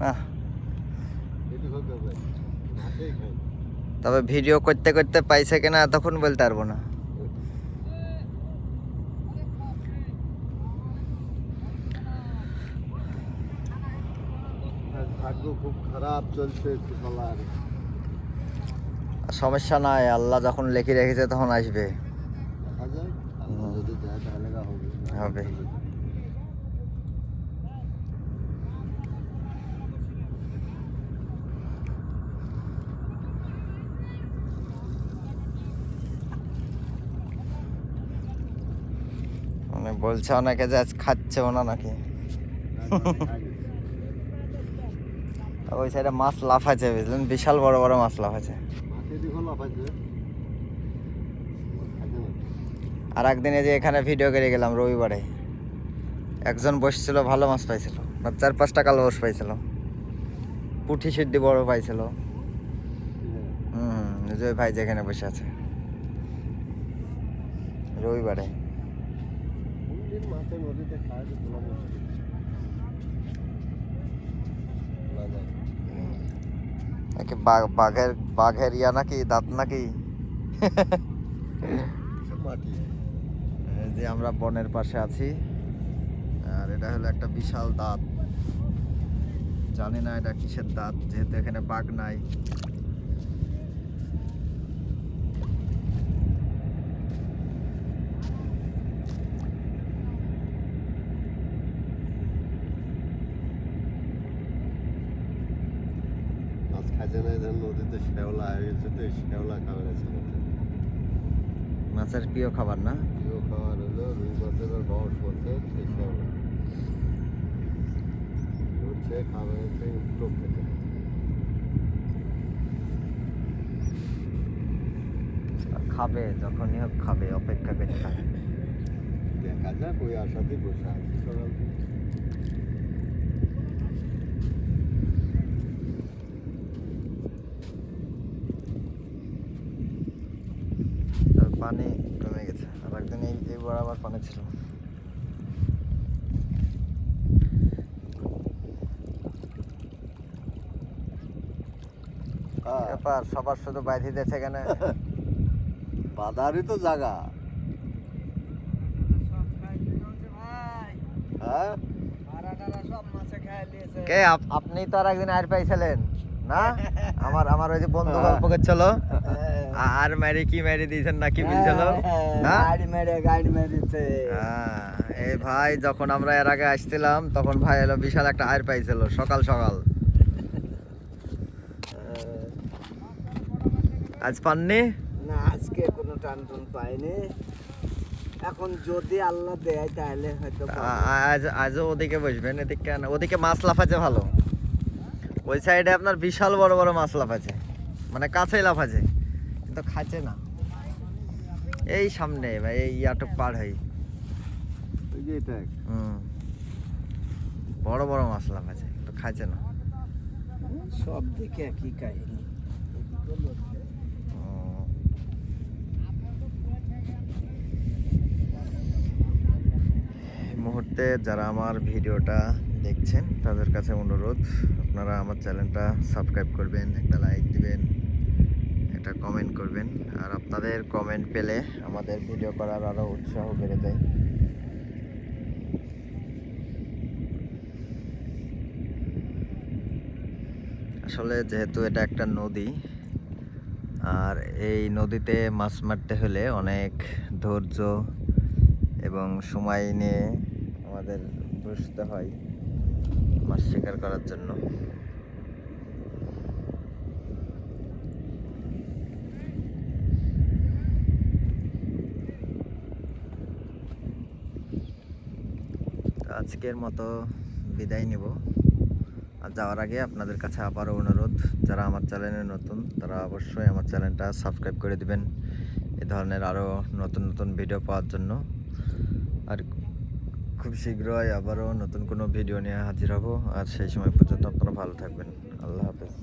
না, তবে ভিডিও করতে করতে পাইছে কিনা তখন বলতে পারবো না। ভাগ্য খুব খারাপ চলছে সবার। সমস্যা নাই, আল্লাহ যখন লিখে রেখেছে তখন আসবে। দেখা যাক, আল্লাহ যদি যায় তাহলে হবে। হবে। মানে বলছে অনেকে যে আজ খাচ্ছেও না নাকি। ওই সাইডে মাছ লাফাচ্ছে, বুঝলেন, বিশাল বড় বড় মাছ লাফাচ্ছে। আর একদিনে যে এখানে ভিডিও করে গেলাম রবিবারে, একজন বসছিল ভালো মাছ পাইছিল, 4-5 টাকা লস পাইছিল, পুঁটি সিদ্ধি বড় পাইছিল। জয় ভাই যেখানে বসে আছে রবিবারে। বাঘের ইয়া নাকি, দাঁত নাকি। যে আমরা বনের পাশে আছি, আর এটা হলো একটা বিশাল দাঁত। জানি না এটা কিসের দাঁত, যেহেতু এখানে বাঘ নাই। নদীতে শ্যাওলা হয়ে গেছে, তো শ্যাওলা খাবার আছে। মাছের প্রিয় খাবার না? প্রিয় খাবার হলো রুই মাছের রস বলছে শ্যাওলা হচ্ছে খাবার টক খেতে। খাবে যখনই হোক খাবে, অপেক্ষা করতে থাকে। দেখা যাক, ওই আশাতেই বসে আছি সকাল থেকে। পানি কমে গেছে, আর একদিন এই বরাবর পানি ছিল। ব্যাপার সবার শুধু বাইরে দিয়েছে কেন? বাজারই তো জায়গা। হ্যাঁ, কে আপনি তো আর একদিন আর পাইছিলেন না? আমার ওই যে বন্ধু গল্প করছিল, আর মেরে কি মেরে দিয়েছেন না কি বলছিল? এই ভাই যখন আমরা এর আগে আসছিলাম তখন ভাই এলো বিশাল একটা আয়ের পাইছিল সকাল সকাল। আজ পাননি না, আজকে কোনো টান টান পাইনি। এখন যদি আল্লাহ দেয় তাহলে হয়তো আজও ওদিকে বসবেন, এদিকে কেন? ওদিকে মাছ লাফাচ্ছে ভালো, ওই সাইডে আপনার বিশাল বড় বড় মাছ লাফাচ্ছে, মানে কাছেই লাফাচ্ছে, কিন্তু খাচ্ছে না। এই সামনে ভাই, এই ইয়াটুক পার হই, বড় বড় মাছ লাফাচ্ছে, কিন্তু খাচ্ছে না। সব দিকে একই কাহিনী। মুহূর্তে যারা আমার ভিডিওটা দেখছেন তাদের কাছে অনুরোধ, আপনারা আমার চ্যানেলটা সাবস্ক্রাইব করবেন, একটা লাইক দিবেন, একটা কমেন্ট করবেন। আর আপনাদের কমেন্ট পেলে আমাদের ভিডিও করার আরও উৎসাহ বেড়ে যায়। আসলে যেহেতু এটা একটা নদী, আর এই নদীতে মাছ মারতে হলে অনেক ধৈর্য এবং সময় নিয়ে আমাদের বসতে হয় মাছ শিকার করার জন্য। আজকের মতো বিদায় নিব। আর যাওয়ার আগে আপনাদের কাছে আবারও অনুরোধ, যারা আমার চ্যানেলে নতুন তারা অবশ্যই আমার চ্যানেলটা সাবস্ক্রাইব করে দিবেন এ ধরনের আরও নতুন নতুন ভিডিও পাওয়ার জন্য। আর খুব শীঘ্রই আবারও নতুন কোনো ভিডিও নিয়ে হাজির হব। আর সেই সময় পর্যন্ত আপনারা ভালো থাকবেন। আল্লাহ হাফেজ।